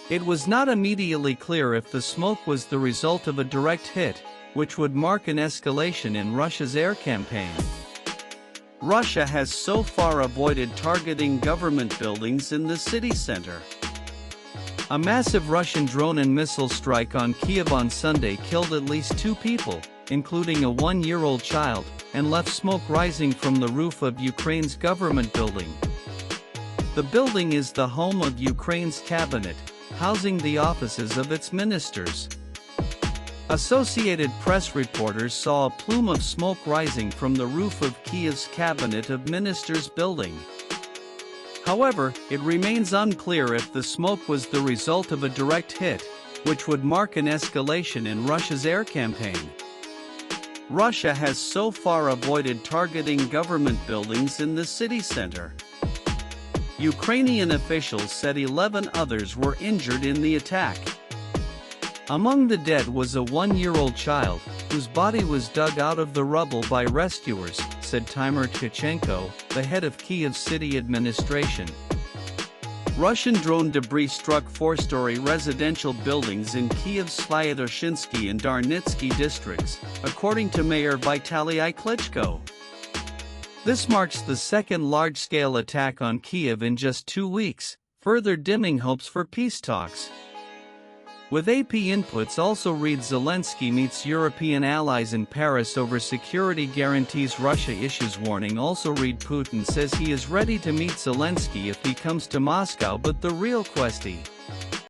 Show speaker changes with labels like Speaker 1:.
Speaker 1: It was not immediately clear if the smoke was the result of a direct hit, which would mark an escalation in Russia's air campaign. Russia has so far avoided targeting government buildings in the city center. A massive Russian drone and missile strike on Kyiv on Sunday killed at least 2 people, including a 1-year-old child, and left smoke rising from the roof of Ukraine's government building. The building is the home of Ukraine's cabinet, housing the offices of its ministers. Associated Press reporters saw a plume of smoke rising from the roof of Kyiv's Cabinet of Ministers building. However, it remains unclear if the smoke was the result of a direct hit, which would mark an escalation in Russia's air campaign. Russia has so far avoided targeting government buildings in the city center. Ukrainian officials said 11 others were injured in the attack. Among the dead was a 1-year-old child, whose body was dug out of the rubble by rescuers, said Timur Tkachenko, the head of Kyiv's city administration. Russian drone debris struck 4-story residential buildings in Kyiv's Svyatoshinsky and Darnitsky districts, according to Mayor Vitaly Klitschko. This marks the second large-scale attack on Kyiv in just 2 weeks, further dimming hopes for peace talks. With AP inputs also read Zelensky meets European allies in Paris over security guarantees Russia issues warning. Also read Putin says he is ready to meet Zelensky if he comes to Moscow, but the real question